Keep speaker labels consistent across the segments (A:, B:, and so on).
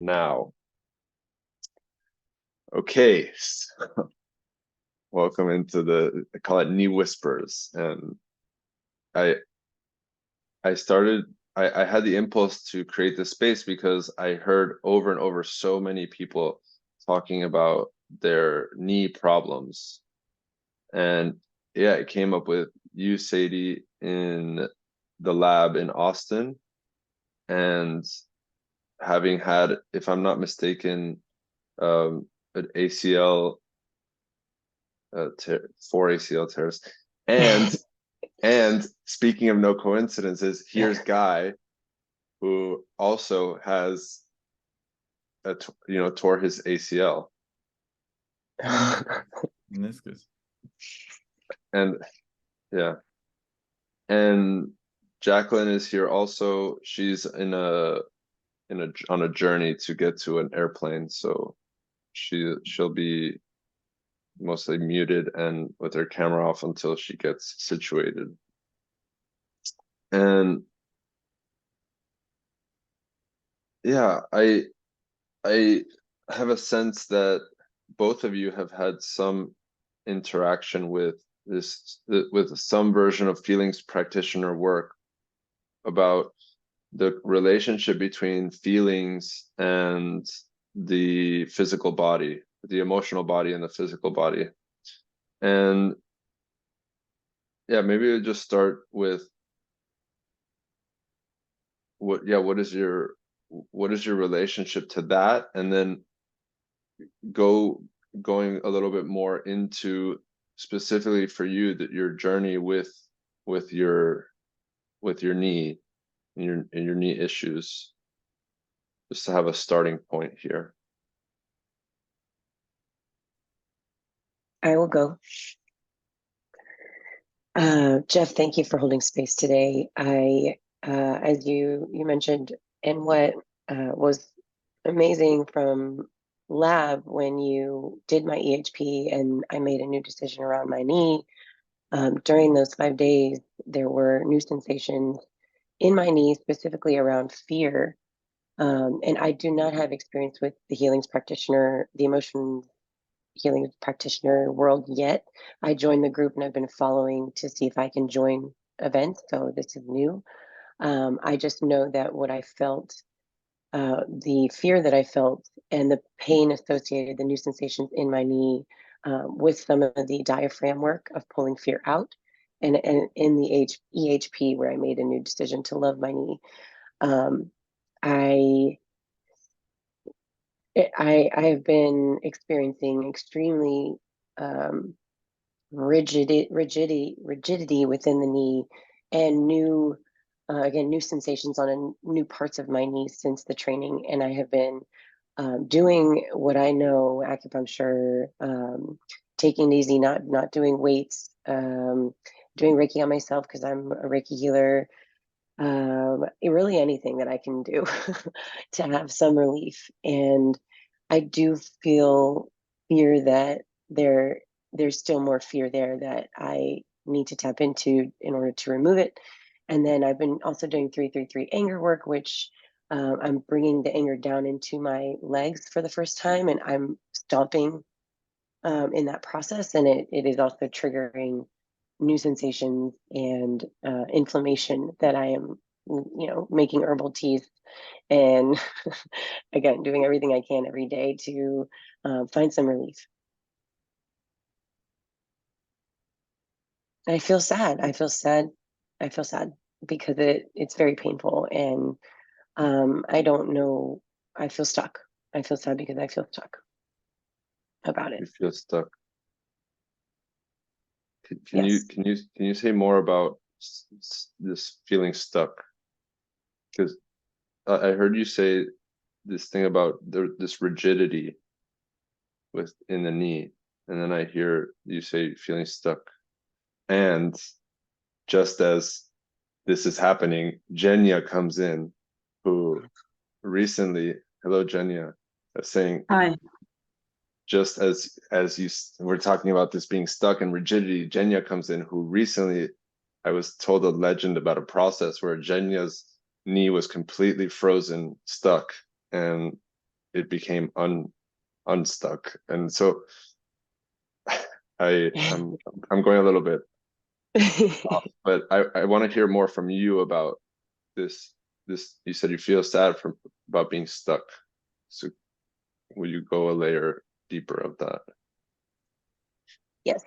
A: now. Okay, so welcome into I call it knee whispers. And I I had the impulse to create this space because I heard over and over so many people talking about their knee problems. And yeah, it came up with you, Sadie, in the lab in Austin, and having had, if I'm not mistaken, an ACL, 4 ACL tears, and speaking of no coincidences, here's Guy, who also has tore his ACL.
B: Meniscus.
A: And yeah, and Jacqueline is here also. She's on a journey to get to an airplane, so she'll be mostly muted and with her camera off until she gets situated. And yeah, I have a sense that both of you have had some interaction with some version of feelings practitioner work about the relationship between feelings and the physical body, the emotional body and the physical body. And yeah, maybe we'll just start with what is your relationship to that, and then going a little bit more into specifically for you that your journey with your knee and your knee issues, just to have a starting point here.
C: I will go. Jeff, thank you for holding space today. As you mentioned, and what was amazing from lab when you did my EHP and I made a new decision around my knee, during those 5 days, there were new sensations in my knee, specifically around fear. And I do not have experience with the healings practitioner, the emotion healing practitioner world yet. I joined the group and I've been following to see if I can join events. So this is new. I just know that what I felt, the fear that I felt and the pain associated, the new sensations in my knee, with some of the diaphragm work of pulling fear out, and in the EHP where I made a new decision to love my knee. I have been experiencing extremely rigidity within the knee, and new sensations on new parts of my knee since the training. And I have been doing what I know, acupuncture, taking it easy, not doing weights, doing Reiki on myself because I'm a Reiki healer. Really anything that I can do to have some relief. And I do feel fear that there's still more fear there that I need to tap into in order to remove it. And then I've been also doing 333 anger work, which I'm bringing the anger down into my legs for the first time, and I'm stomping in that process. And it is also triggering new sensations and inflammation that I am, making herbal teas and again, doing everything I can every day to find some relief. I feel sad. I feel sad because it's very painful, and I don't know. I feel stuck. I feel sad because I feel stuck about it.
A: You feel stuck.
C: Yes.
A: Can you say more about this feeling stuck? Because I heard you say this thing about this rigidity within the knee, and then I hear you say feeling stuck. And just as this is happening, Jenya comes in, who recently, hello Jenya, saying,
D: Hi.
A: just as we're talking about this being stuck and rigidity, Jenya comes in, who recently, I was told a legend about a process where Jenya's knee was completely frozen, stuck, and it became unstuck. And so I'm going a little bit off, but I want to hear more from you about this. You said you feel sad about being stuck. So will you go a layer deeper of that?
C: Yes,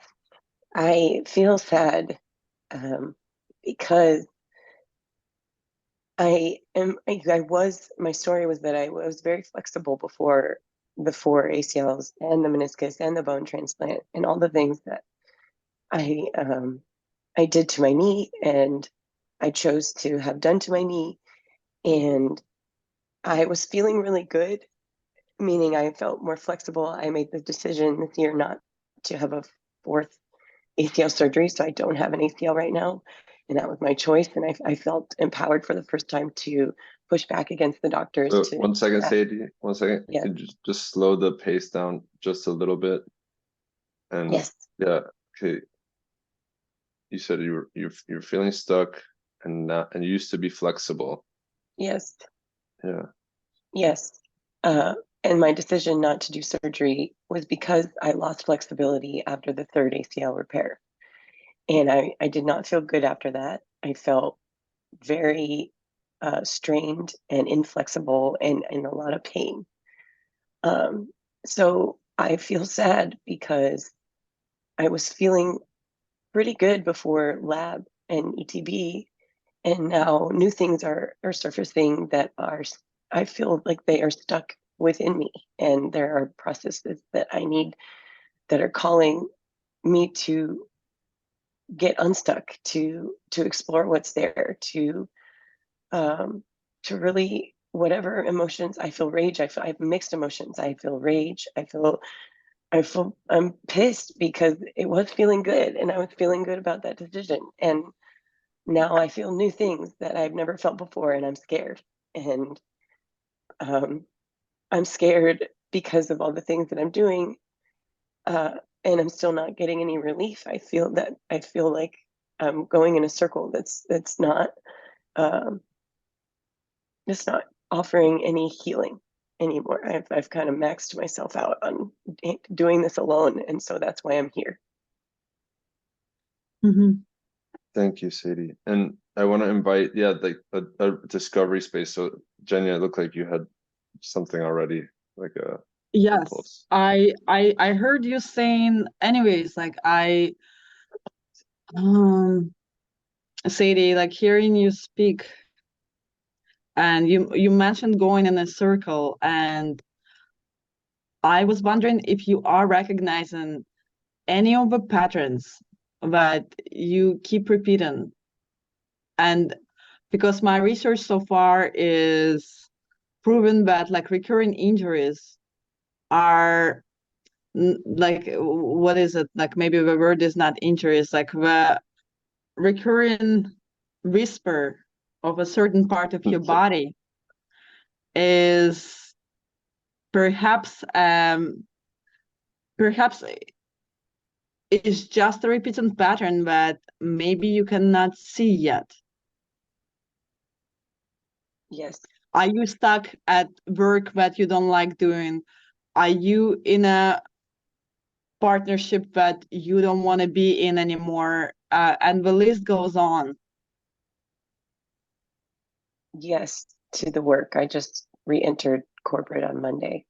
C: I feel sad because my story was that I was very flexible before the four ACLs and the meniscus and the bone transplant and all the things that I I did to my knee and I chose to have done to my knee. And I was feeling really good, meaning I felt more flexible. I made the decision this year not to have a fourth ACL surgery, so I don't have an ACL right now. And that was my choice. And I felt empowered for the first time to push back against the doctors
A: So
C: to,
A: 1 second, Sadie. 1 second.
C: yes,
A: Could you just slow the pace down just a little bit? And
C: yes,
A: yeah, okay. You said you're feeling stuck and you used to be flexible.
C: yes,
A: Yeah.
C: yes. Uh, and my decision not to do surgery was because I lost flexibility after the third ACL repair. And I did not feel good after that. I felt very strained and inflexible and in a lot of pain. Um, so I feel sad because I was feeling pretty good before lab and ETB, and now new things are surfacing that are, I feel like they are stuck within me, and there are processes that I need that are calling me to get unstuck, to explore what's there, um, to really whatever emotions I feel. Rage, I have mixed emotions. I feel rage. I'm pissed because it was feeling good and I was feeling good about that decision. And now I feel new things that I've never felt before and I'm scared. And um, I'm scared because of all the things that I'm doing. Uh, and I'm still not getting any relief. I feel like I'm going in a circle that's not um, it's not offering any healing anymore. I've kind of maxed myself out on doing this alone, and so that's why I'm here.
B: Mm-hmm.
A: Thank you, Sadie. And I want to invite, yeah, like a discovery space. So Jenny, it looked like you had something already, like a
B: Yes,
A: impulse.
B: I heard you saying, anyways, like um Sadie, like hearing you speak, and you mentioned going in a circle, and I was wondering if you are recognizing any of the patterns that you keep repeating. And because my research so far is proven that like recurring injuries are like, what is it, like maybe the word is not injuries, like the recurring whisper of a certain part of your body is perhaps perhaps it's just a repeated pattern that maybe you cannot see yet.
C: Yes,
B: Are you stuck at work that you don't like doing? Are you in a partnership that you don't want to be in anymore? And the list goes on.
C: yes, to the work. I just re-entered corporate on Monday,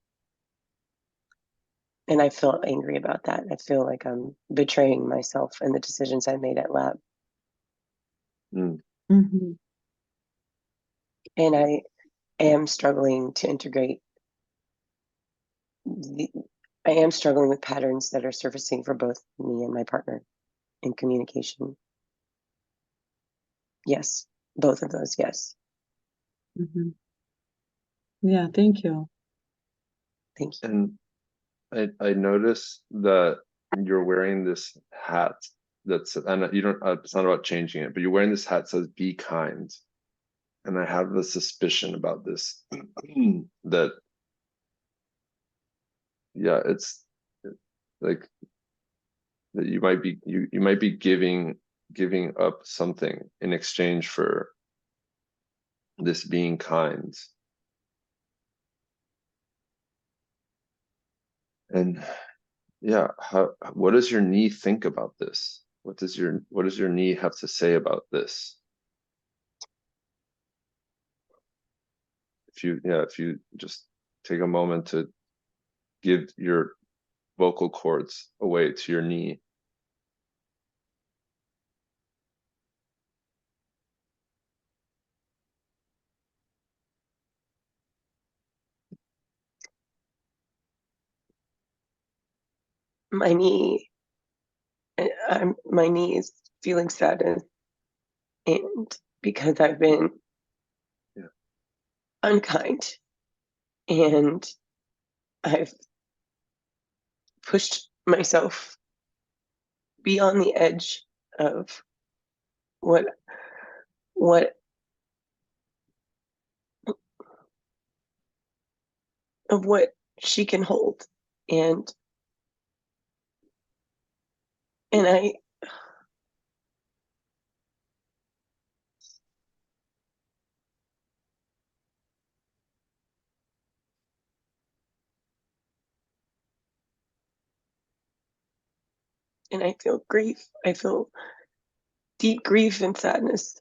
C: and I feel angry about that. I feel like I'm betraying myself and the decisions I made at lab,
A: Mm.
B: Mm-hmm.
C: and I am struggling to integrate. The, I am struggling with patterns that are surfacing for both me and my partner in communication. Yes, both of those. Yes,
B: Mm-hmm. Yeah, thank you.
C: thank you.
A: And I noticed that you're wearing this hat that's, and you don't, it's not about changing it, but you're wearing this hat that says "Be kind." And I have the suspicion about this that, yeah, it's like that you might be giving up something in exchange for this being kind. And yeah, what does your knee think about this? What does your knee have to say about this? If you just take a moment to give your vocal cords away to your knee.
C: My knee, my knee is feeling sadness, and because I've been unkind, and I've pushed myself beyond the edge of what she can hold, and I feel grief. I feel deep grief and sadness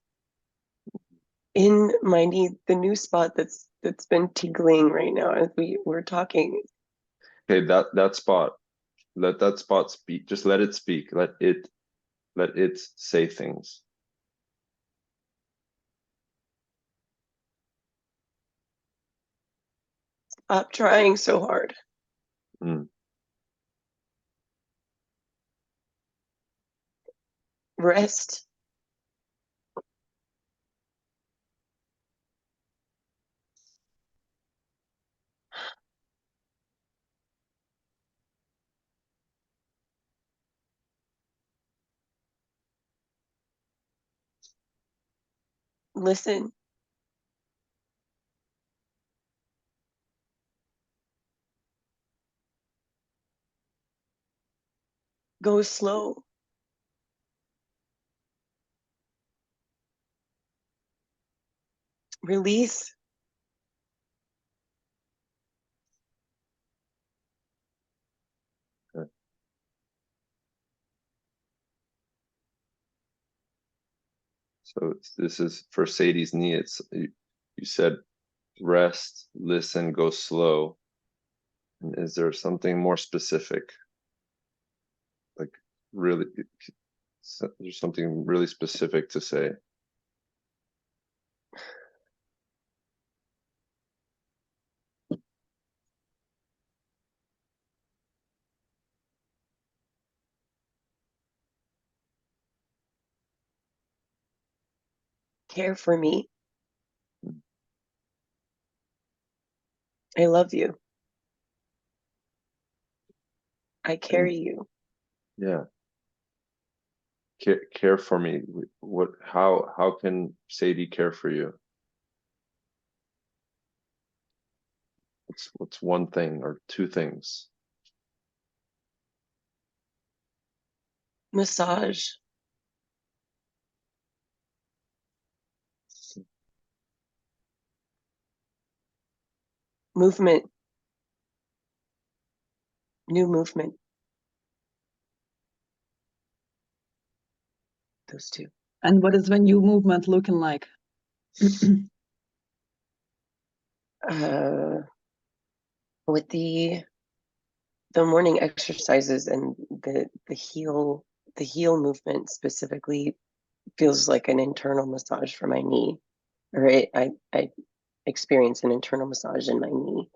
C: in my knee, the new spot that's been tingling right now as we're talking.
A: Okay, that spot, let that spot speak. Just let it speak. Let it say things.
C: Stop trying so hard.
A: Mm.
C: Rest. Listen. Go slow. Release.
A: Okay. So this is for Sadie's knee. You said rest, listen, go slow. And is there something more specific? Like really, there's something really specific to say.
C: Care for me. I love you. I carry you.
A: Yeah. Care for me. How can Sadie care for you? What's one thing or two things?
C: Massage. Movement. New movement. Those two.
B: And what is the new movement looking like?
C: With the morning exercises and the heel movement specifically feels like an internal massage for my knee, or I experience an internal massage in my knee.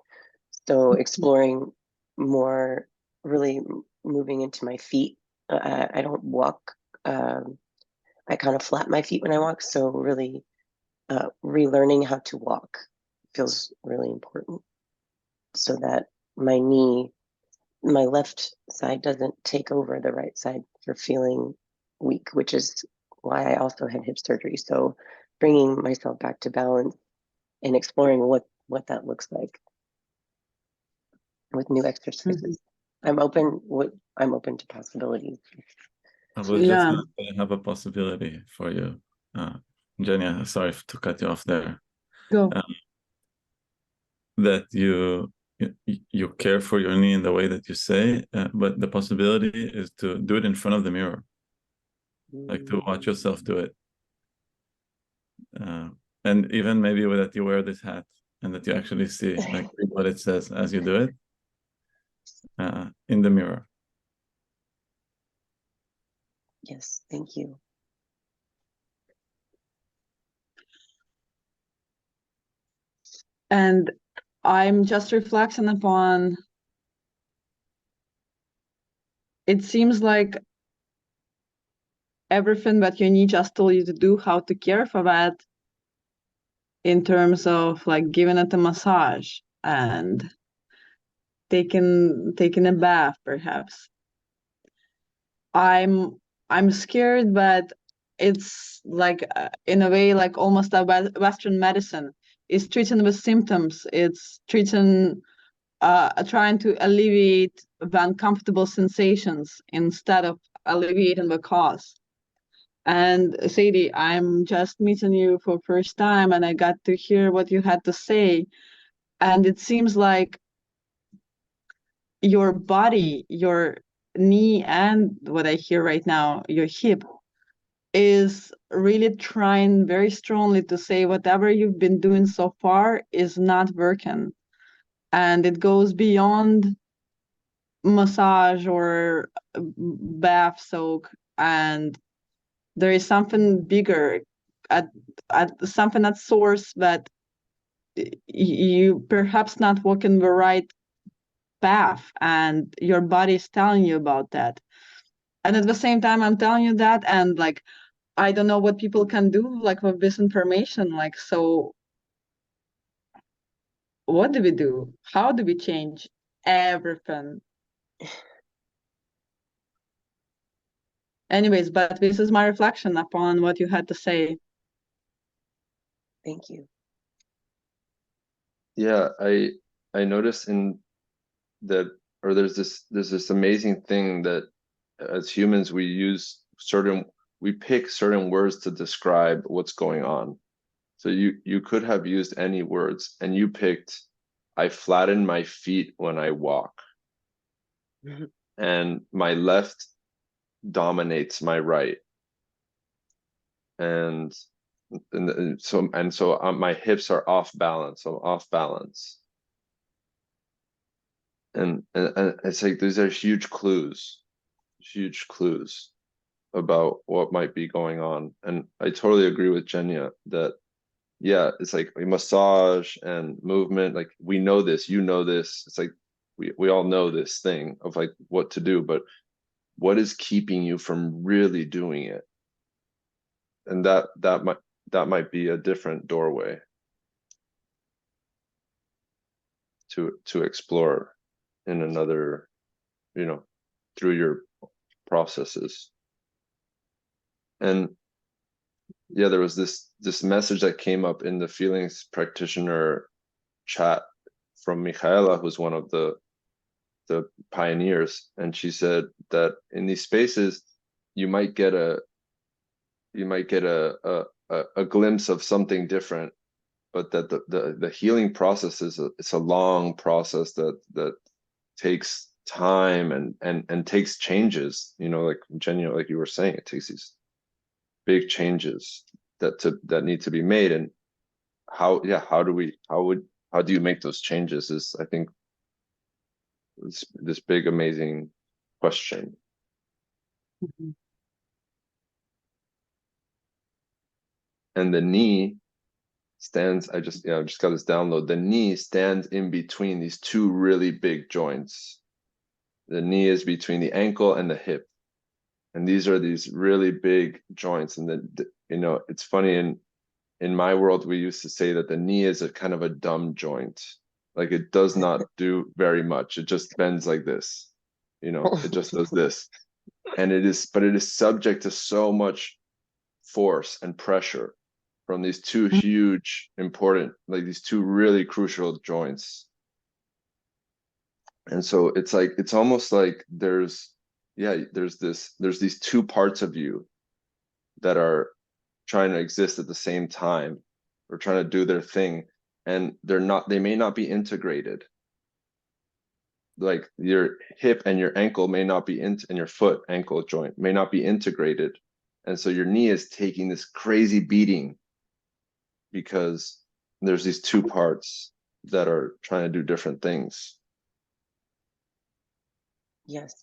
C: So exploring more, really moving into my feet. I don't walk. I kind of flat my feet when I walk. So really relearning how to walk feels really important, so that my knee, my left side, doesn't take over the right side for feeling weak, which is why I also had hip surgery. So bringing myself back to balance and exploring what that looks like with new exercises. I'm open to possibilities.
D: I was just
B: Yeah.
D: going to have a possibility for you. Jenny, sorry to cut you off there.
B: Go.
D: That you you care for your knee in the way that you say, but the possibility is to do it in front of the mirror, like to watch yourself do it. And even maybe that you wear this hat and that you actually see like what it says as you do it in the mirror.
C: Yes, thank you.
B: And I'm just reflecting upon, it seems like everything that your knee just told you to do, how to care for that, in terms of like giving it a massage and taking a bath, perhaps. I'm scared, but it's like in a way like almost a Western medicine. It's treating the symptoms. It's treating, trying to alleviate the uncomfortable sensations instead of alleviating the cause. And Sadie, I'm just meeting you for first time, and I got to hear what you had to say, and it seems like your body, your knee, and what I hear right now, your hip, is really trying very strongly to say whatever you've been doing so far is not working. And it goes beyond massage or bath soak, and there is something bigger at something at source that you perhaps not walking the right path, and your body is telling you about that. And at the same time, I'm telling you that, and like, I don't know what people can do like with this information. Like, so what do we do? How do we change everything? Anyways, but this is my reflection upon what you had to say.
C: Thank you.
A: Yeah, I noticed in that, or there's this amazing thing that as humans we pick certain words to describe what's going on. So you could have used any words, and you picked, I flatten my feet when I walk, and my left dominates my right, and so my hips are off balance. So off balance, and it's like these are huge clues about what might be going on. And I totally agree with Jenya that, yeah, it's like a massage and movement, like we know this, you know this, it's like we all know this thing of like what to do, but what is keeping you from really doing it? And that might be a different doorway to explore in another, through your processes. And yeah, there was this message that came up in the Feelings Practitioner chat from Michaela, who's one of the pioneers, and she said that in these spaces you might get a glimpse of something different, but that the healing process it's a long process that takes time and takes changes, like Jenny, like you were saying, it takes these big changes that need to be made. And how do you make those changes is, I think, this big amazing question.
B: Mhm.
A: And the knee stands, I just got this download, the knee stands in between these two really big joints. The knee is between the ankle and the hip, and these are these really big joints. And it's funny, in my world we used to say that the knee is a kind of a dumb joint, like it does not do very much, it just bends like this, it just does this. And it is subject to so much force and pressure from these two huge important, like these two really crucial joints. And so it's like, it's almost like there's these two parts of you that are trying to exist at the same time, or trying to do their thing, and they may not be integrated. like your hip and your ankle may not be and your foot ankle joint may not be integrated, and so your knee is taking this crazy beating because there's these two parts that are trying to do different things.
C: Yes.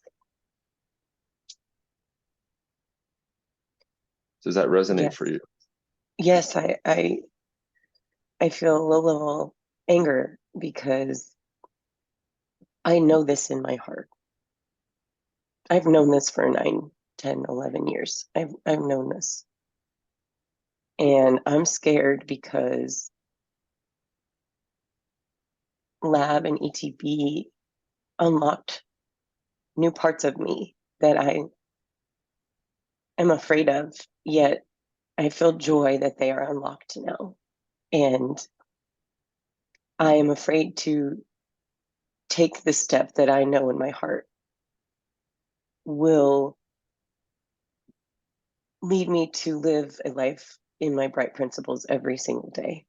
A: Does that resonate
C: Yes.
A: for you?
C: Yes, I feel a little anger because I know this in my heart. I've known this for 9, 10, 11 years. I've known this. And I'm scared because lab and ETB unlocked new parts of me that I am afraid of, yet I feel joy that they are unlocked now. And I am afraid to take the step that I know in my heart will lead me to live a life in my bright principles every single day,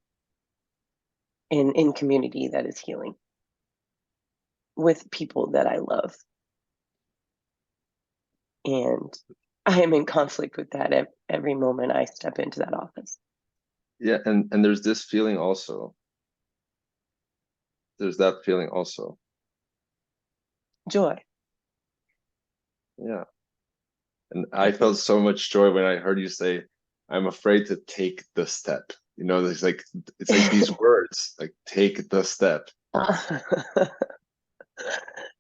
C: in community that is healing, with people that I love. And I am in conflict with that every moment I step into that office.
A: Yeah, and there's this feeling also. There's that feeling also.
C: Joy.
A: Yeah. And I felt so much joy when I heard you say, I'm afraid to take the step. You know, it's like these words, like take the step.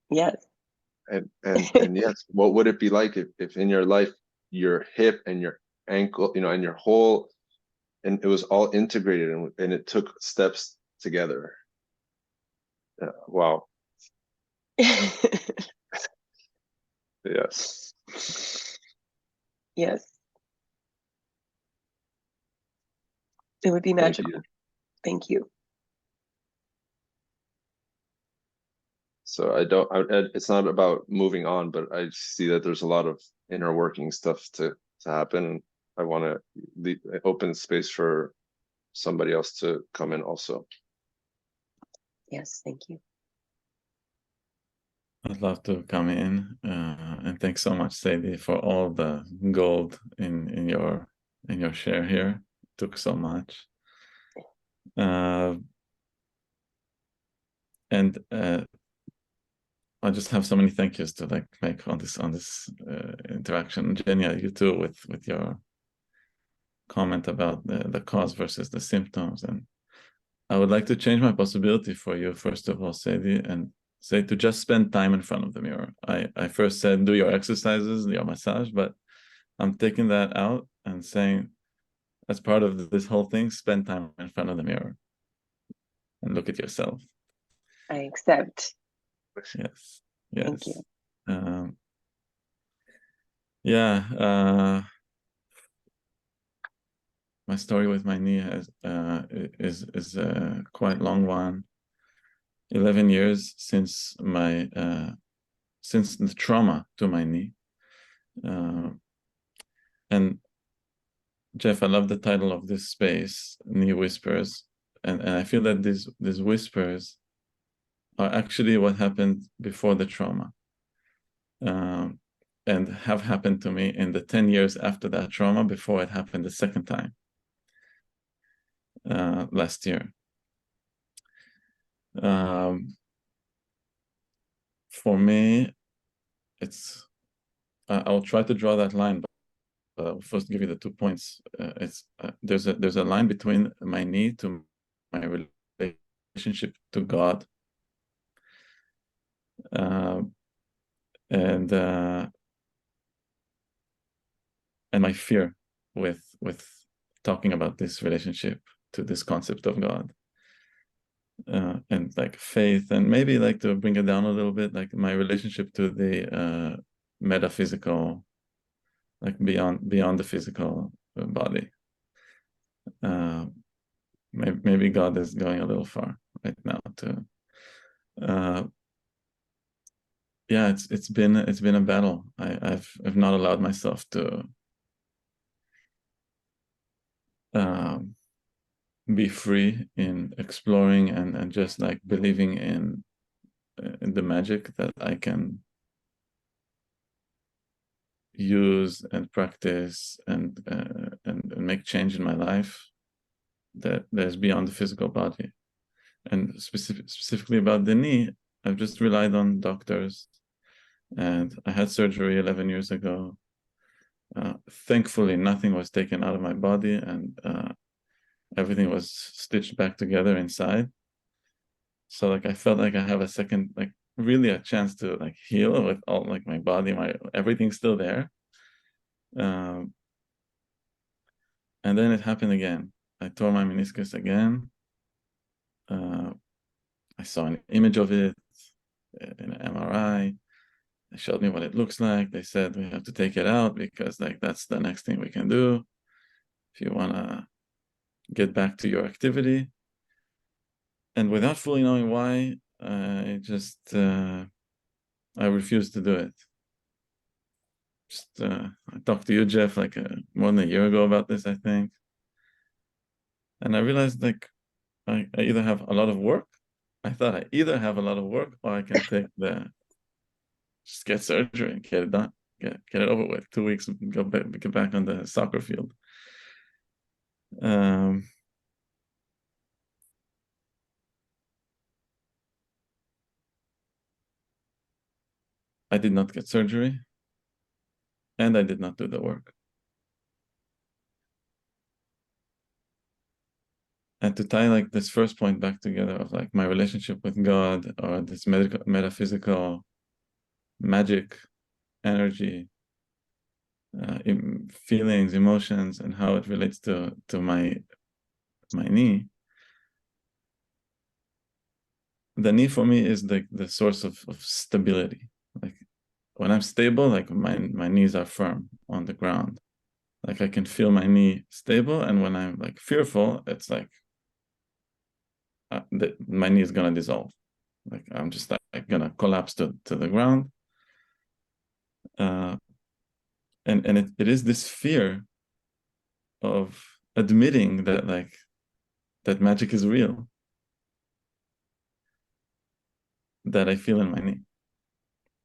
C: Yes.
A: And yes, what would it be like if in your life your hip and your ankle, you know, and your whole, and it was all integrated and it took steps together. Wow. Yes.
C: Yes. It would be
A: Thank
C: magical.
A: you.
C: Thank you.
A: So it's not about moving on, but I see that there's a lot of inner working stuff to happen, and I want to open space for somebody else to come in also.
C: Yes, thank you.
D: I'd love to come in, and thanks so much, Sadie, for all the gold in your share here. It took so much, and I just have so many thank yous to like make on this interaction. Genia, you too, with your comment about the cause versus the symptoms. And I would like to change my possibility for you, first of all, Sadie, and say to just spend time in front of the mirror. I first said do your exercises, your massage, but I'm taking that out and saying, as part of this whole thing, spend time in front of the mirror and look at yourself.
C: I accept.
D: Yes.
C: Thank you.
D: Yeah. My story with my knee is a quite long one. 11 years since since the trauma to my knee. And Jeff, I love the title of this space, Knee Whispers. And I feel that these whispers are actually what happened before the trauma. And have happened to me in the 10 years after that trauma, before it happened the second time, last year. For me, I'll try to draw that line, but I'll first give you the 2 points. There's a line between my knee to my relationship to God, and my fear with talking about this relationship to this concept of God, and like faith, and maybe like to bring it down a little bit, like my relationship to the metaphysical, like beyond the physical body. Maybe God is going a little far right now too. Yeah, it's been a battle. I've not allowed myself to be free in exploring and just like believing in the magic that I can use and practice and make change in my life that is beyond the physical body. And specifically about the knee, I've just relied on doctors, and I had surgery 11 years ago. Thankfully, nothing was taken out of my body, and everything was stitched back together inside. So like I felt like I have a second, like really a chance to like heal with all like my body, everything's still there. And then it happened again. I tore my meniscus again. I saw an image of it in an MRI. They showed me what it looks like. They said we have to take it out because like that's the next thing we can do if you want to get back to your activity. And without fully knowing why, I just I refused to do it. Just I talked to you, Jeff, like more than a year ago about this, I think. And I realized like I either have a lot of work. I thought I either have a lot of work or I can take just get surgery and get it done, get it over with. 2 weeks, get back on the soccer field. I did not get surgery, and I did not do the work. And to tie like this first point back together of like my relationship with God or this metaphysical magic energy, feelings, emotions, and how it relates to my knee. The knee for me is the source of stability. Like when I'm stable, like my knees are firm on the ground. Like I can feel my knee stable, and when I'm like fearful, it's like my knee is gonna dissolve. Like I'm just like gonna collapse to the ground. And it is this fear of admitting that like that magic is real that I feel in my knee.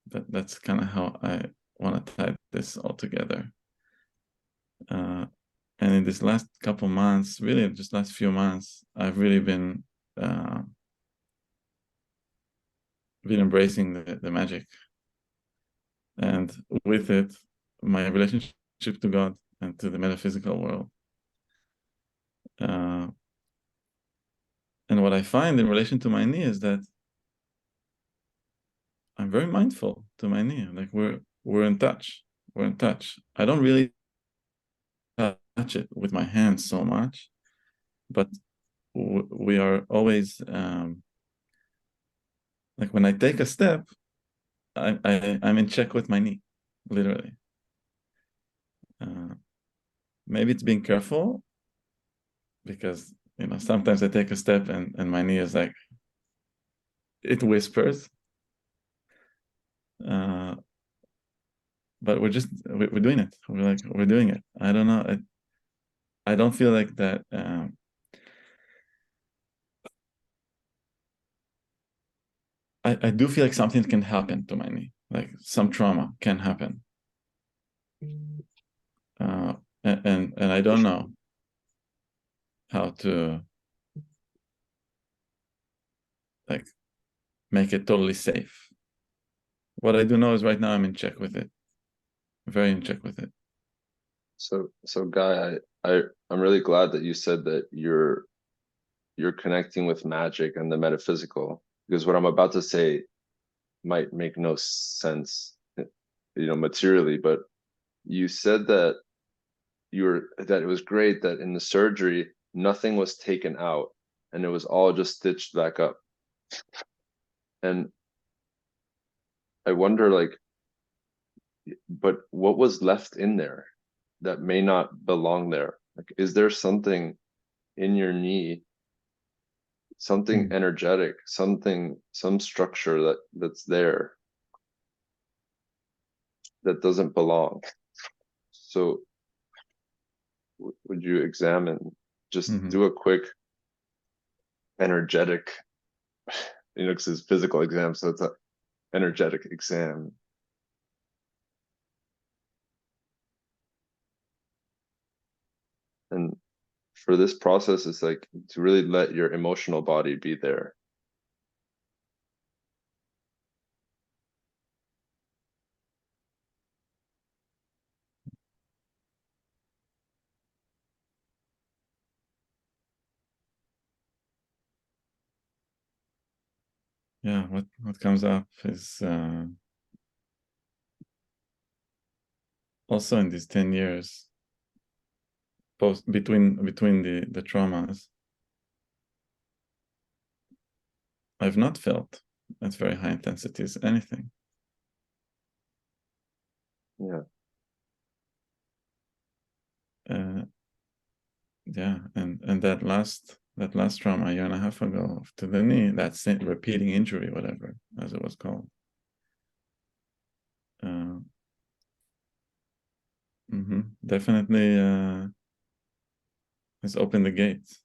D: That's kind of how I want to tie this all together. And in this last couple months, really just last few months, I've really been embracing the magic, and with it, my relationship to God and to the metaphysical world. And what I find in relation to my knee is that I'm very mindful to my knee. Like we're in touch. We're in touch. I don't really touch it with my hands so much, but we are always like when I take a step, I'm in check with my knee, literally. Maybe it's being careful because sometimes I take a step and my knee is like it whispers. But we're doing it. We're doing it. I don't know. I don't feel like that. I do feel like something can happen to my knee, like some trauma can happen, and I don't know how to like make it totally safe. What I do know is right now I'm in check with it, very in check with it.
A: So Guy, I'm really glad that you said that you're connecting with magic and the metaphysical, because what I'm about to say might make no sense, materially, but you said that it was great that in the surgery nothing was taken out and it was all just stitched back up. And I wonder, like, but what was left in there that may not belong there? Like, is there something in your knee, something energetic, some structure that's there that doesn't belong? So would you examine, just do a quick energetic because it's physical exam, so it's an energetic exam. And for this process, it's like to really let your emotional body be there.
D: Yeah, what comes up is also in these 10 years between the traumas, I've not felt at very high intensities anything.
A: Yeah.
D: Yeah, and that last trauma a year and a half ago to the knee, that repeating injury, whatever as it was called, definitely has opened the gates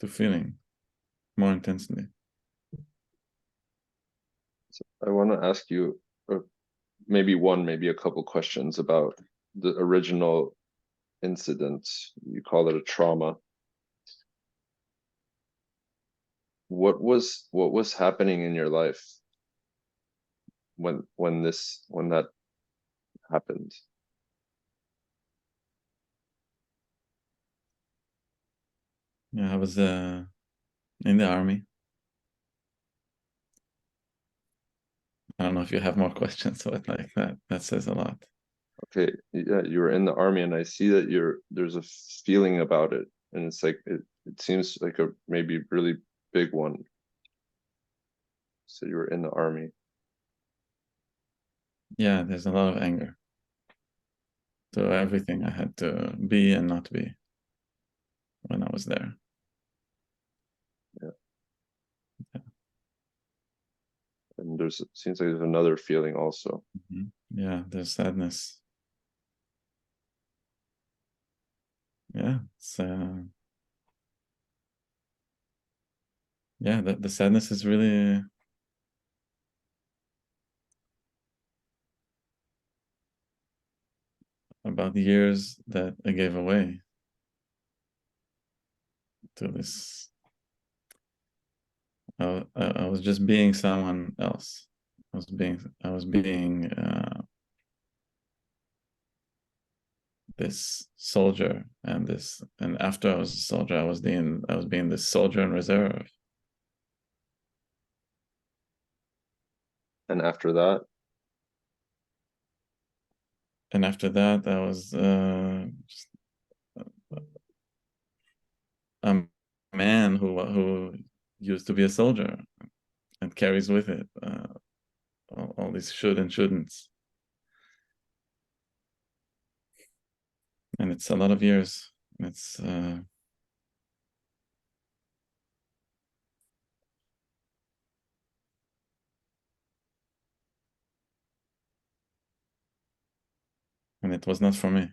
D: to feeling more intensely.
A: So I want to ask you maybe a couple questions about the original incident. You call it a trauma. What was happening in your life when that happened?
D: Yeah, I was in the army. I don't know if you have more questions, but like that says a lot.
A: Okay, yeah, you were in the army, and I see that there's a feeling about it, and it's like it seems like a maybe really big one. So you were in the army.
D: Yeah, there's a lot of anger. So everything I had to be and not be when I was there.
A: Yeah. And seems like there's another feeling also.
D: Yeah, there's sadness. Yeah, it's yeah, the sadness is really about the years that I gave away to this. I was just being someone else. I was being this soldier, and after I was a soldier, I was being this soldier in reserve.
A: And after that,
D: I was just a man who used to be a soldier and carries with it all these should and shouldn'ts. And it's a lot of years. It's and it was not for me.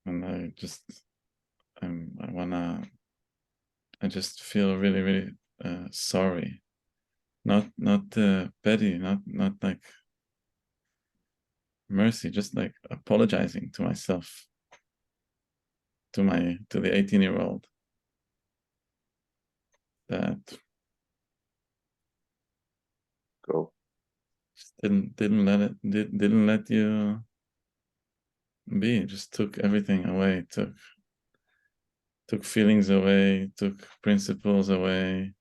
D: And I just feel really, really sorry. Not petty, not like mercy, just like apologizing to myself, to the 18-year-old that
A: go.
D: just didn't let you be. Just took everything away, took feelings away, took principles away.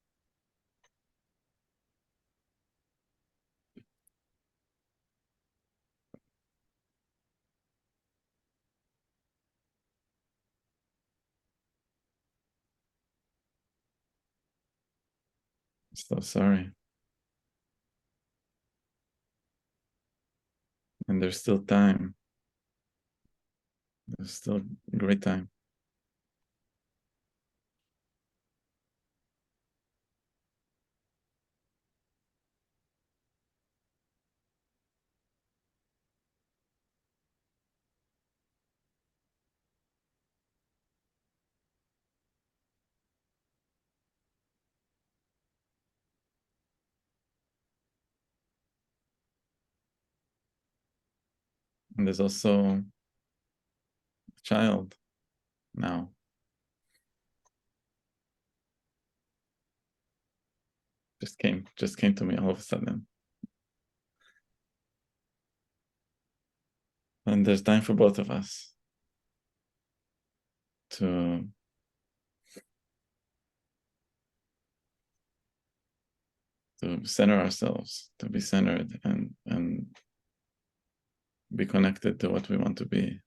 D: So sorry. And there's still time. There's still great time. And there's also a child now. Just came to me all of a sudden. And there's time for both of us to center ourselves, to be centered and be connected to what we want to be.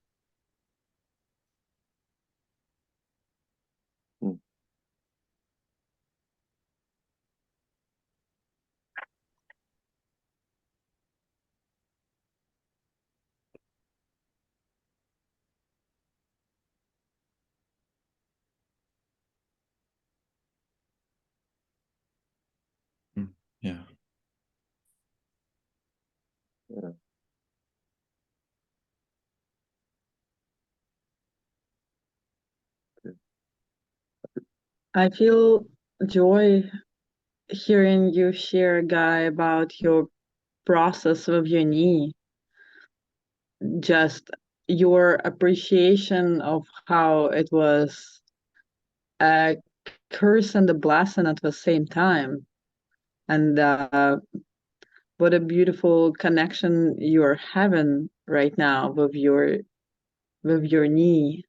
D: Yeah.
A: Yeah.
B: I feel joy hearing you share, Guy, about your process of your knee. Just your appreciation of how it was a curse and a blessing at the same time. And what a beautiful connection you're having right now with your knee.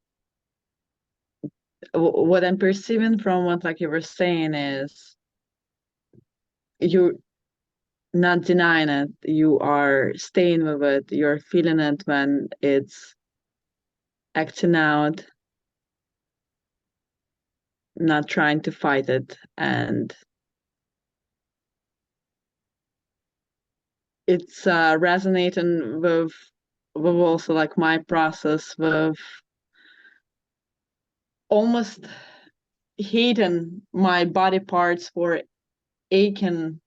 B: What I'm perceiving from what like you were saying is you're not denying it, you are staying with it, you're feeling it when it's acting out, not trying to fight it. And it's resonating with also like my process with almost hating my body parts for aching,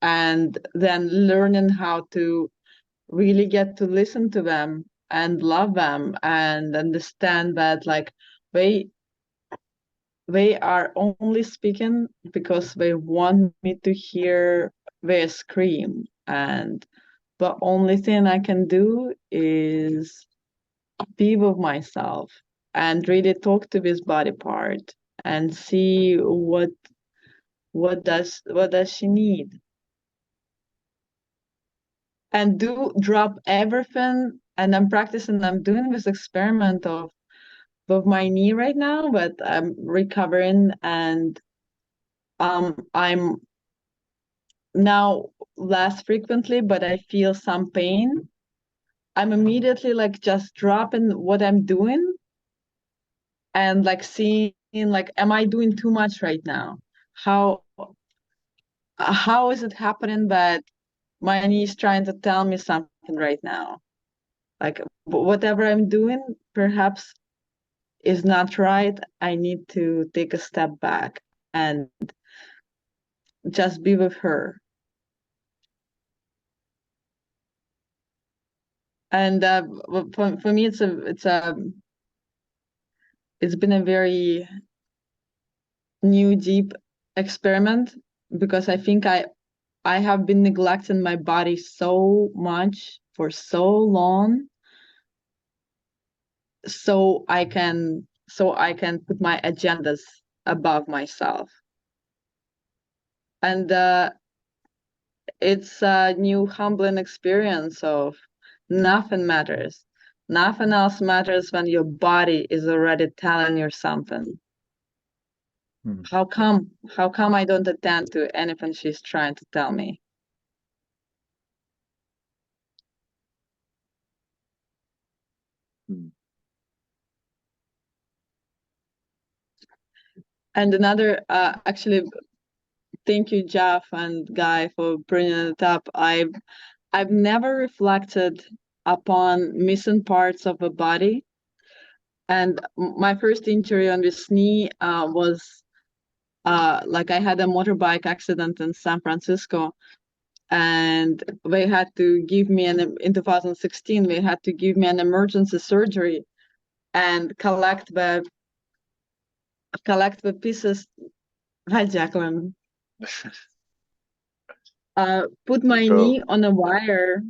B: and then learning how to really get to listen to them and love them and understand that like they are only speaking because they want me to hear their scream, and the only thing I can do is be with myself and really talk to this body part and see what does she need, and drop everything. And I'm doing this experiment of my knee right now, but I'm recovering, and I'm now less frequently, but I feel some pain. I'm immediately like just dropping what I'm doing and like seeing like, am I doing too much right now? How is it happening that my knee is trying to tell me something right now? Like whatever I'm doing perhaps is not right. I need to take a step back and just be with her. And for me, it's been a very new, deep experiment, because I think I have been neglecting my body so much for so long, so I can put my agendas above myself. And it's a new humbling experience of nothing matters. Nothing else matters when your body is already telling you something. How come I don't attend to anything she's trying to tell me? And another, actually, thank you, Jeff and Guy, for bringing it up. I've never reflected upon missing parts of a body. And my first injury on this knee was like I had a motorbike accident in San Francisco, and they had to give me in 2016, they had to give me an emergency surgery and collect the pieces. Hi, Jacqueline. Put my knee on a wire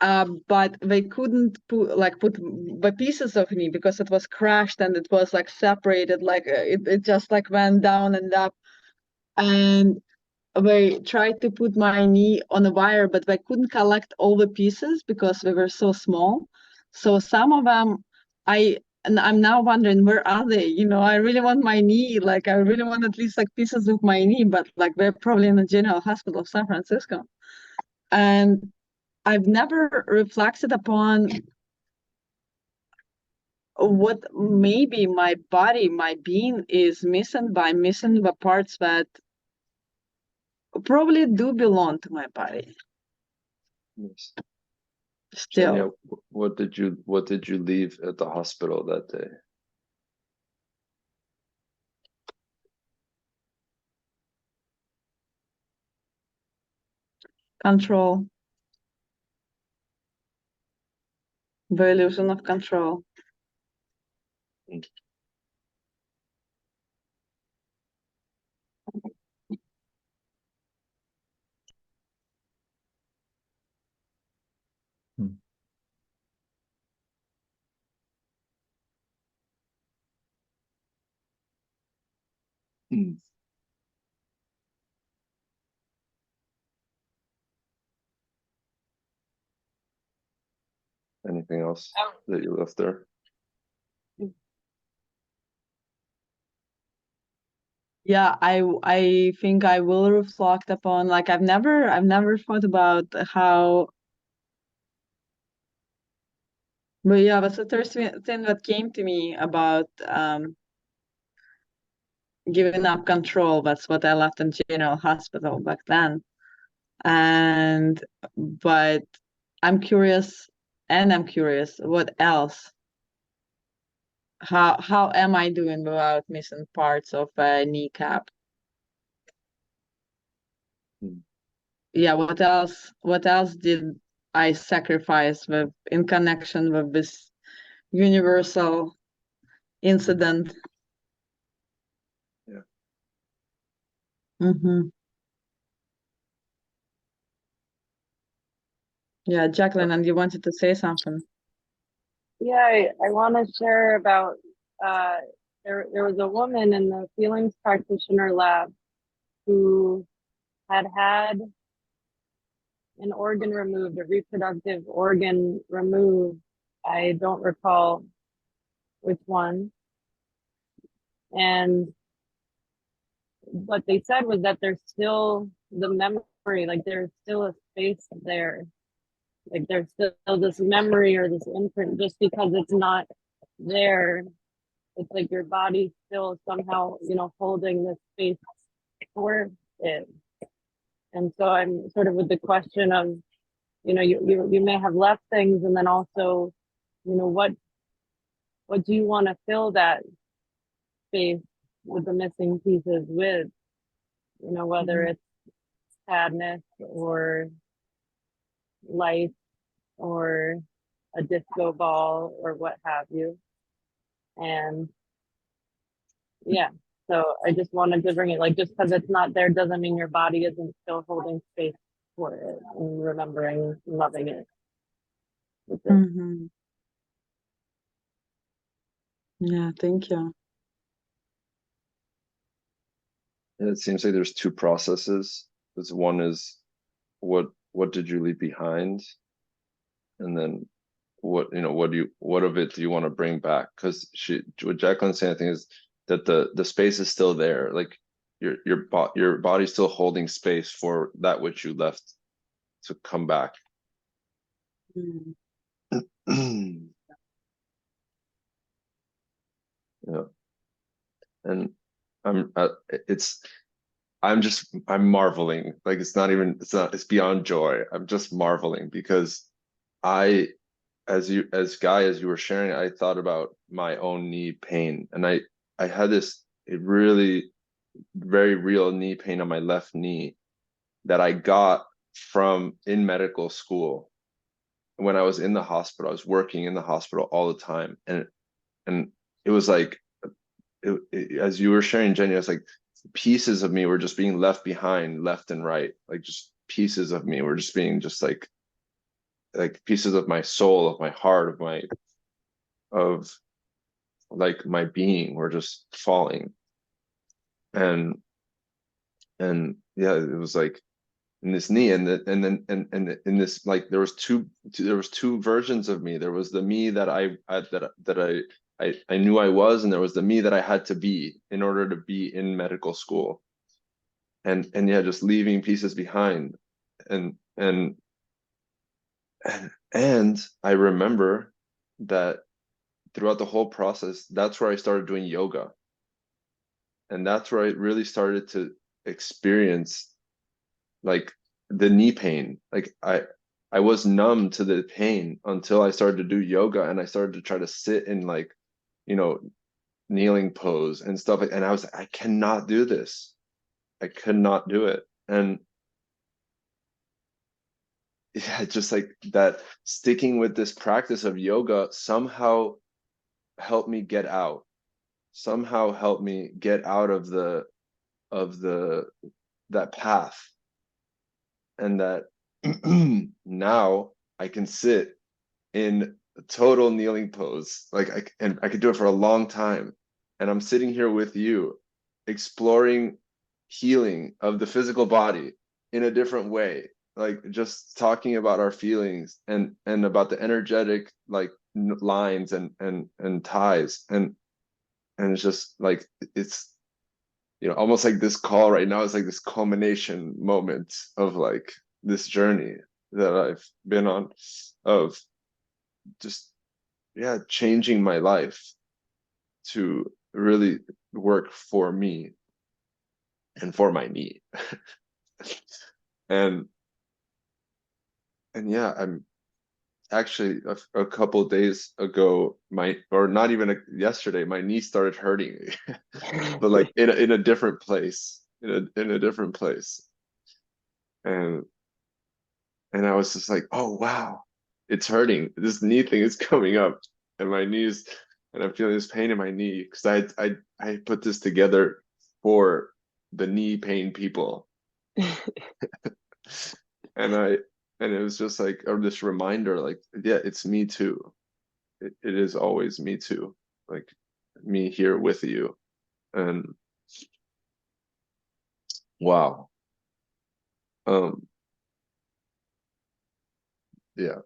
B: but they couldn't put the pieces of me because it was crushed and it was like separated, like it just like went down and up. And they tried to put my knee on a wire, but they couldn't collect all the pieces because they were so small. So some of them, I'm now wondering, where are they? You know, I really want my knee. Like, I really want at least like pieces of my knee, but like they're probably in the General Hospital of San Francisco. And I've never reflected upon what maybe my body, my being is missing by missing the parts that probably do belong to my body
A: Yes.
B: still.
A: Jenya, what did you leave at the hospital that day?
B: Control. The illusion of control.
A: Mm. Anything else that you left there?
B: Yeah, I think I will reflect upon, like, I've never thought about how, but yeah, that's the first thing that came to me about giving up control. That's what I left in General Hospital back then. And but I'm curious, what else? How am I doing without missing parts of a kneecap?
A: Mm.
B: Yeah, what else did I sacrifice with in connection with this universal incident?
A: Yeah.
B: Mm-hmm. Yeah, Jacqueline, and you wanted to say something.
E: Yeah, I want to share about there was a woman in the Feelings Practitioner Lab who had an organ removed, a reproductive organ removed. I don't recall which one. And what they said was that there's still the memory, like there's still a space there. Like there's still this memory or this imprint, just because it's not there. It's like your body's still somehow, holding this space for it. And so I'm sort of with the question of, you may have left things, and then also, what do you want to fill that space with the missing pieces with? Whether it's sadness or life or a disco ball or what have you. And yeah, so I just wanted to bring it, like, just because it's not there doesn't mean your body isn't still holding space for it and remembering, loving it.
B: Mm-hmm. Yeah, thank you.
A: And it seems like there's two processes. This one is what did you leave behind, and then what of it do you want to bring back? Because what Jacqueline's saying, I think, is that the space is still there. Like your body's still holding space for that which you left to come back.
B: Mm.
A: Yeah, and I'm marveling. Like it's beyond joy. I'm just marveling because as you were sharing, I thought about my own knee pain, and I had this really very real knee pain on my left knee that I got from in medical school. When I was in the hospital, I was working in the hospital all the time, and it was like, as you were sharing, Jenny, it's like pieces of me were just being left behind, left and right, like just pieces of me were just being just like like pieces of my soul, of my heart, of like my being were just falling. And yeah, it was like in this knee, and in this, like there was two versions of me. There was the me that I knew I was, and there was the me that I had to be in order to be in medical school. And yeah, just leaving pieces behind. And I remember that throughout the whole process, that's where I started doing yoga. And that's where I really started to experience like the knee pain. Like I was numb to the pain until I started to do yoga, and I started to try to sit in like, you know, kneeling pose and stuff. And I was like, I cannot do this. I could not do it. And yeah, just like that, sticking with this practice of yoga somehow helped me get out. Somehow helped me get out of that path. And that now I can sit in a total kneeling pose, like I could do it for a long time. And I'm sitting here with you, exploring healing of the physical body in a different way, like just talking about our feelings and about the energetic like lines and ties. And it's just like, it's, you know, almost like this call right now is like this culmination moment of like this journey that I've been on, of just, yeah, changing my life to really work for me and for my knee. and yeah, I'm actually a couple days ago, or not even yesterday, my knee started hurting me. But like in a different place, in a different place. And I was just like, oh wow, it's hurting. This knee thing is coming up, and my knees, and I'm feeling this pain in my knee because I put this together for the knee pain people. And it was just like, or this reminder, like, yeah, it's me too. It is always me too. Like me here with you. And wow. Yeah.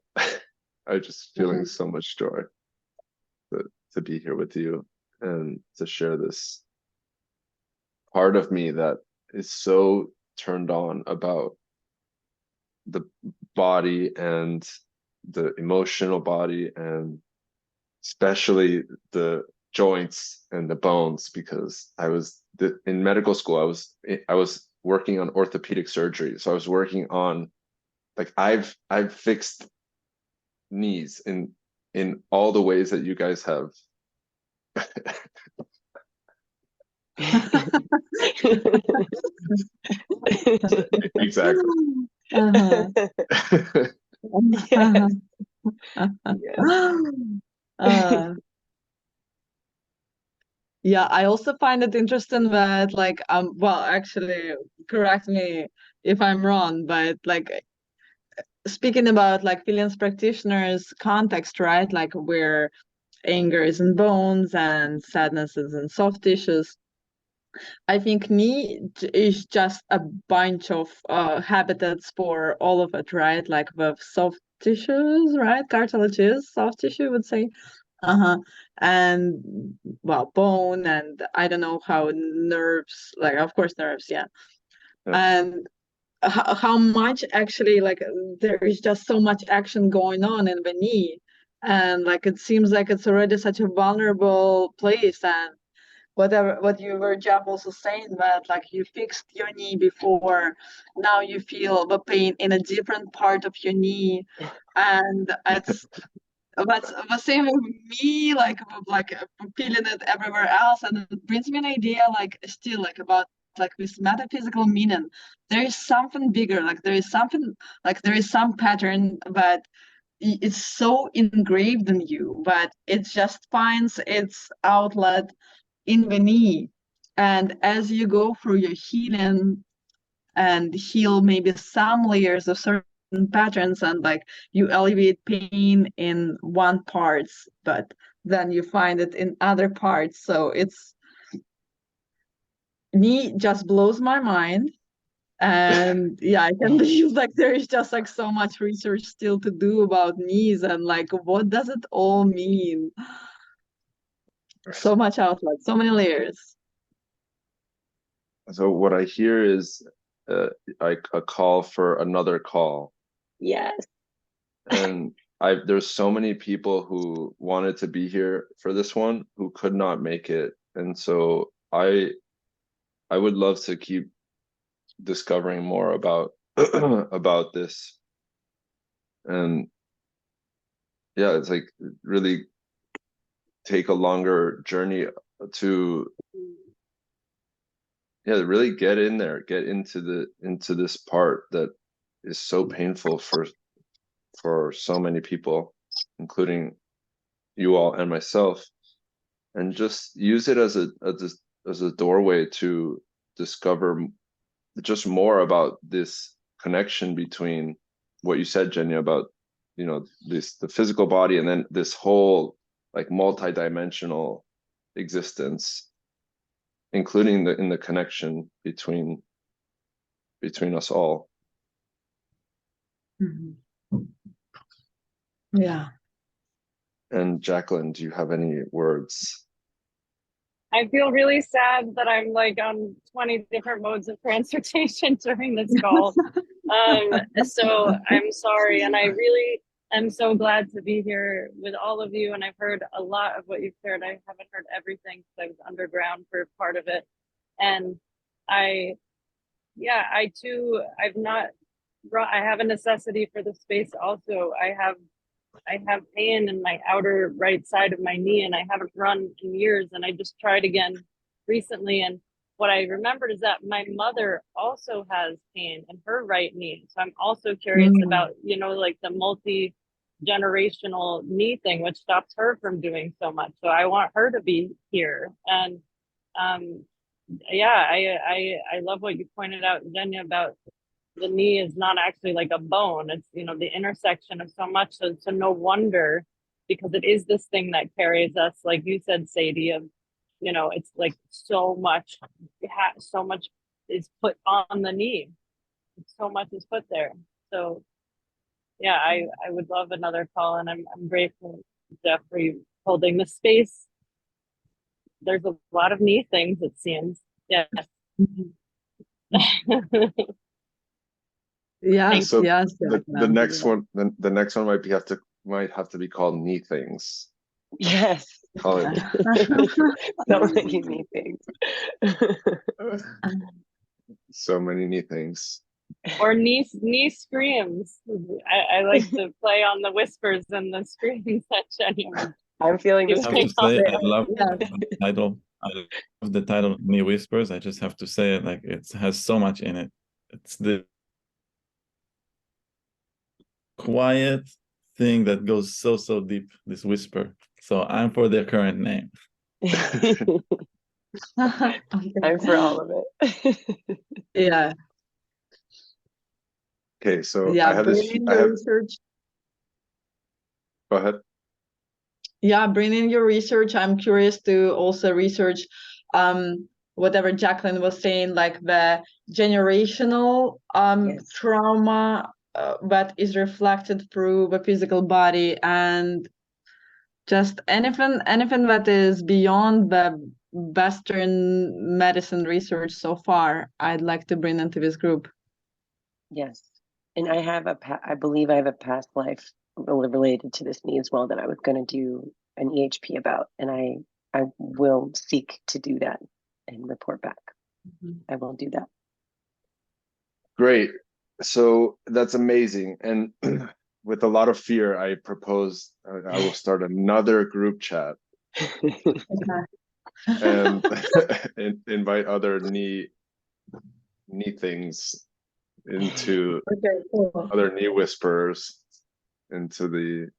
A: I just feeling so much joy to be here with you and to share this part of me that is so turned on about the body and the emotional body, and especially the joints and the bones, because in medical school, I was working on orthopedic surgery. So I was working on, like, I've fixed knees in all the ways that you guys have. Exactly.
B: Uh-huh.
C: Yes.
B: Uh, yeah, I also find it interesting that like well, actually, correct me if I'm wrong, but like speaking about like feelings practitioners context, right? Like where anger is in bones and sadness is in soft tissues. I think knee is just a bunch of habitats for all of it, right? Like with soft tissues, right? Cartilage is soft tissue, I would say. Uh-huh. And well, bone, and I don't know how nerves, like of course nerves, yeah. And how much actually, like there is just so much action going on in the knee. And like it seems like it's already such a vulnerable place. And what you were just also saying, that like you fixed your knee before, now you feel the pain in a different part of your knee. And it's but the same with me, like feeling it everywhere else. And it brings me an idea, like still like about like this metaphysical meaning. There is something bigger, like there is something, like there is some pattern that it's so engraved in you, but it just finds its outlet in the knee. And as you go through your healing and heal maybe some layers of certain patterns, and like you alleviate pain in one parts, but then you find it in other parts. So it's knee just blows my mind. And yeah, I can believe like there is just like so much research still to do about knees, and like what does it all mean? So much outlet, so many layers.
A: So what I hear is like a call for another call.
C: Yes.
A: And there's so many people who wanted to be here for this one who could not make it. And so I would love to keep discovering more about about this. And yeah, it's like really take a longer journey to really get in there, get into this part that is so painful for so many people, including you all and myself, and just use it as a doorway to discover just more about this connection between what you said, Jenya, about the physical body, and then this whole like multi-dimensional existence, including in the connection between us all.
B: Yeah.
A: And Jacqueline, do you have any words?
E: I feel really sad that I'm like on 20 different modes of transportation during this call. So I'm sorry. And I really am so glad to be here with all of you. And I've heard a lot of what you've shared. I haven't heard everything because I was underground for part of it. And I have a necessity for the space also. I have pain in my outer right side of my knee, and I haven't run in years, and I just tried again recently. And what I remembered is that my mother also has pain in her right knee. So I'm also curious about, like the multi-generational knee thing, which stops her from doing so much. So I want her to be here. And I love what you pointed out, Jenya, about the knee is not actually like a bone. It's, the intersection of so much. So no wonder, because it is this thing that carries us, like you said, Sadie, of, it's like so much is put on the knee. So much is put there. So yeah, I would love another call, and I'm grateful, Jeff, for you holding the space. There's a lot of knee things, it seems. Yes.
B: Yes,
A: So
B: yes.
A: the next one, the next one might have to be called knee things.
C: Yes.
A: Call it.
C: So many knee things.
A: So many knee things.
E: Or knee screams. I like to play on the whispers and the screams that Jenya.
C: I'm feeling
D: I
C: this.
D: have to say, I love the title. I love the title, Knee Whispers. I just have to say it, like it has so much in it. It's the quiet thing that goes so deep, this whisper. So I'm for their current name.
C: I'm for all of it.
B: Yeah.
A: Okay, so
B: Yeah,
A: I have this.
B: research.
A: Go ahead.
B: Yeah, bring in your research. I'm curious to also research whatever Jacqueline was saying, like the generational
C: Yes.
B: trauma that is reflected through the physical body, and just anything that is beyond the Western medicine research so far, I'd like to bring into this group.
C: Yes. And I believe I have a past life related to this knee as well that I was going to do an EHP about, and I will seek to do that and report back. I will do that.
A: Great. So that's amazing. And with a lot of fear, I propose I will start another group chat and invite other knee things into other knee whisperers into the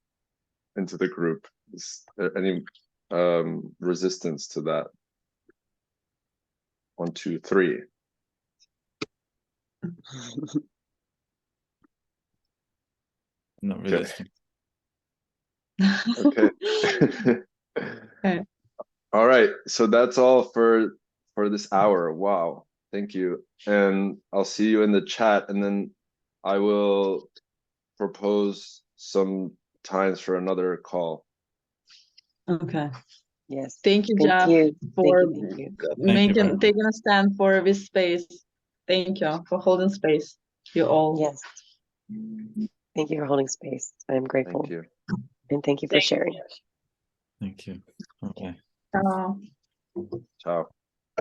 A: group. Is there any resistance to that? 1, 2, 3.
D: not really
A: Okay.
D: listening.
A: Okay.
B: Okay.
A: All right. So that's all for this hour. Wow. Thank you. And I'll see you in the chat, and then I will propose some times for another call.
B: Okay.
C: Yes.
B: Thank you,
C: Thank
B: Jeff,
C: you.
B: for
C: Thank you. Thank you.
D: Thank you very much.
B: taking a stand for this space. Thank you for holding space. You all.
C: Yes. Thank you for holding space. I'm grateful.
A: Thank you.
C: And thank you for sharing.
D: Thank you. Okay.
B: Ciao.
A: Ciao.